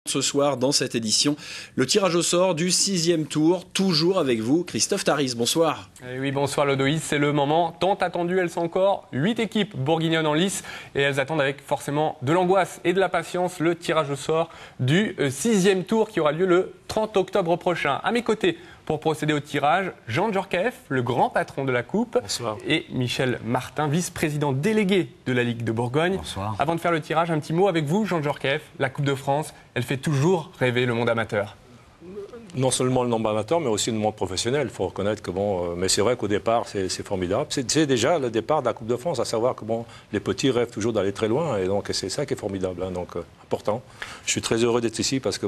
Ce soir, dans cette édition, le tirage au sort du 6e tour, toujours avec vous, Christophe Taris. Bonsoir. Et oui, bonsoir Lodoïs, c'est le moment tant attendu. Elles sont encore 8 équipes bourguignonnes en lice et elles attendent avec forcément de l'angoisse et de la patience le tirage au sort du 6e tour qui aura lieu le 30 octobre prochain. À mes côtés, pour procéder au tirage, Jean Djorkaeff, le grand patron de la Coupe. Bonsoir. Et Michel Martin, vice-président délégué de la Ligue de Bourgogne. Bonsoir. Avant de faire le tirage, un petit mot avec vous, Jean Djorkaeff. La Coupe de France, elle fait toujours rêver le monde amateur. Non seulement le monde amateur, mais aussi le monde professionnel. Il faut reconnaître que mais c'est vrai qu'au départ, c'est formidable. C'est déjà le départ de la Coupe de France, à savoir que les petits rêvent toujours d'aller très loin, et donc c'est ça qui est formidable. Donc important. Je suis très heureux d'être ici parce que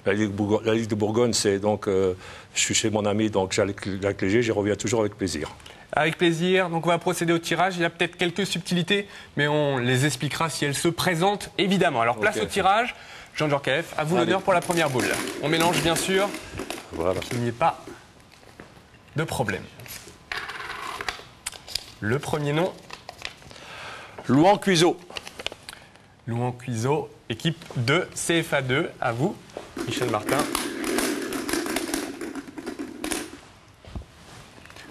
la Ligue de Bourgogne, c'est donc je suis chez mon ami, donc Jacques Léger, j'y reviens toujours avec plaisir. Avec plaisir. Donc on va procéder au tirage. Il y a peut-être quelques subtilités, mais on les expliquera si elles se présentent, évidemment. Alors place au tirage. Jean Djorkaeff, à vous l'honneur pour la première boule. On mélange bien sûr, Voilà. qu'il n'y ait pas de problème. Le premier nom, Louan Cuiseau. Louan Cuiseau, équipe de CFA2. À vous, Michel Martin.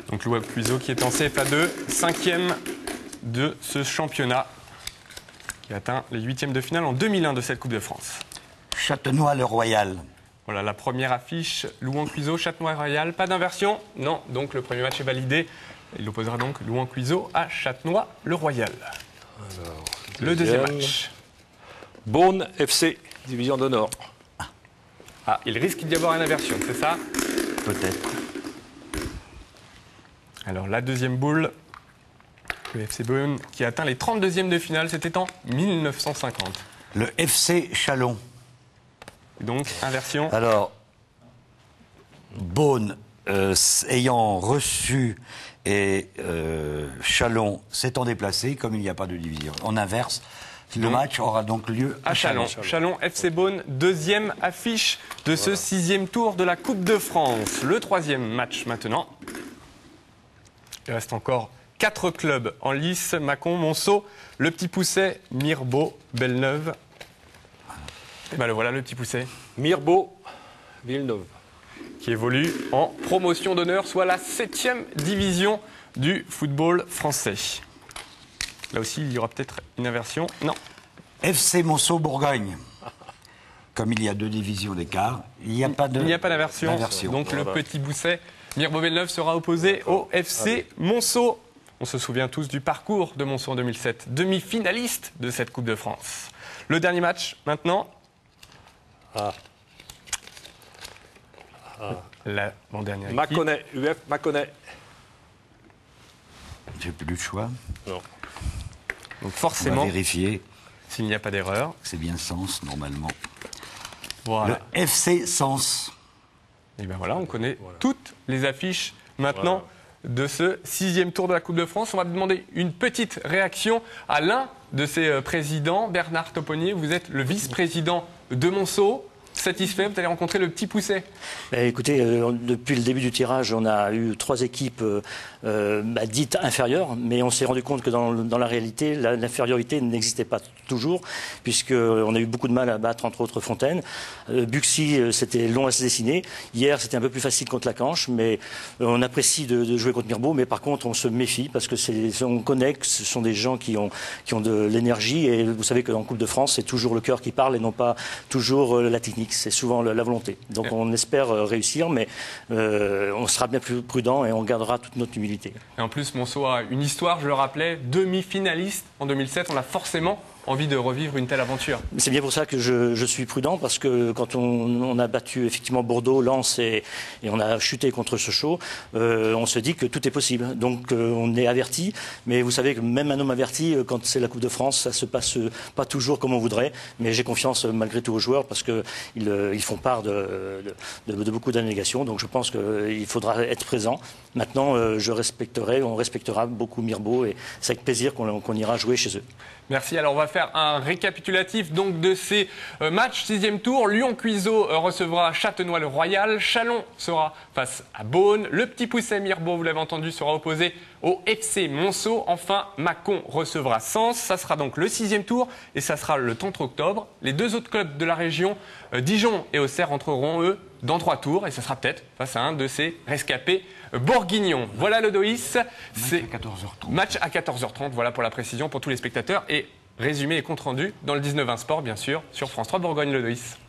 Donc Louan Cuiseau qui est en CFA2, 5e de ce championnat, qui atteint les 8e de finale en 2001 de cette Coupe de France. Châtenois-le-Royal. Voilà la première affiche, Louan Cuiseau, Châtenois-Royal. Pas d'inversion? Non, donc le premier match est validé. Il opposera donc Louan Cuiseau à Châtenois-le-Royal. Le deuxième match. Beaune FC, division d'honneur. Ah, il risque d'y avoir une inversion, c'est ça? Peut-être. Alors la deuxième boule, le FC Beaune qui a atteint les 32e de finale, c'était en 1950. Le FC Chalon. Donc inversion. Alors, Beaune ayant reçu et Chalon s'étant déplacé, comme il n'y a pas de division. On inverse. Le match aura donc lieu À Chalon. Chalon FC Beaune, deuxième affiche de ce 6e tour de la Coupe de France. Le troisième match maintenant. Il reste encore 4 clubs en lice. Mâcon, Monceau, Le Petit Pousset, Mirbeau, Belleneuve. Et bien le voilà, Le Petit Pousset. Mirbeau, Villeneuve. Qui évolue en promotion d'honneur, soit la 7e division du football français. Là aussi, il y aura peut-être une inversion. Non. FC Monceau-Bourgogne. Comme il y a 2 divisions d'écart, il n'y a pas de... Il n'y a pas d'inversion. Donc le Petit Pousset, Mirbeau-Belleneuve sera opposé au FC Monceau. On se souvient tous du parcours de Monceau en 2007, demi-finaliste de cette Coupe de France. Le dernier match, maintenant. L'avant-dernière équipe. Mâconnais, UF Mâconnais. J'ai plus de choix. Non. Donc On va forcément, vérifier. s'il n'y a pas d'erreur. C'est bien Sens, normalement. Voilà. Le FC Sens. Et bien voilà, on connaît toutes les affiches maintenant de ce 6e tour de la Coupe de France. On va demander une petite réaction à l'un de ses présidents, Bernard Toponnier. Vous êtes le vice-président de Monceau. Satisfait, vous allez rencontrer Le Petit Pousset. Écoutez, depuis le début du tirage, on a eu 3 équipes dites inférieures, mais on s'est rendu compte que dans la réalité, l'infériorité n'existait pas toujours, puisqu'on a eu beaucoup de mal à battre, entre autres, Fontaine. Buxy, c'était long à se dessiner. Hier, c'était un peu plus facile contre la Canche, mais on apprécie de jouer contre Mirbeau, mais par contre, on se méfie, parce que on connaît que ce sont des gens qui ont de l'énergie, et vous savez que dans Coupe de France, c'est toujours le cœur qui parle, et non pas toujours la technique. C'est souvent la volonté. Donc on espère réussir, mais on sera bien plus prudent et on gardera toute notre humilité. Et en plus, Monceau a une histoire, je le rappelais, demi-finaliste en 2007. On a forcément envie de revivre une telle aventure. C'est bien pour ça que je suis prudent, parce que quand on a battu effectivement Bordeaux, Lens et on a chuté contre Sochaux, on se dit que tout est possible. Donc on est averti, mais vous savez que même un homme averti, quand c'est la Coupe de France, ça se passe pas toujours comme on voudrait. Mais j'ai confiance malgré tout aux joueurs, parce qu'ils font part de beaucoup d'abnégations. Donc je pense qu'il faudra être présent Maintenant, on respectera beaucoup Mirbeau et c'est avec plaisir qu'on ira jouer chez eux. Merci. Alors on va faire un récapitulatif donc de ces matchs. 6e tour, Lyon-Cuiseaux recevra Châtenois-le-Royal. Chalon sera face à Beaune. Le Petit Pousset Mirbeau, vous l'avez entendu, sera opposé au FC Monceau. Enfin, Mâcon recevra Sens. Ça sera donc le 6e tour et ça sera le 30 octobre. Les deux autres clubs de la région, Dijon et Auxerre, entreront eux dans 3 tours et ça sera peut-être face à un de ces rescapés bourguignons. Voilà le Dois. C'est 14h30. Match à 14h30, voilà pour la précision pour tous les spectateurs. Et résumé et compte rendu dans le 19-20 Sport, bien sûr, sur France 3 Bourgogne-le Dois.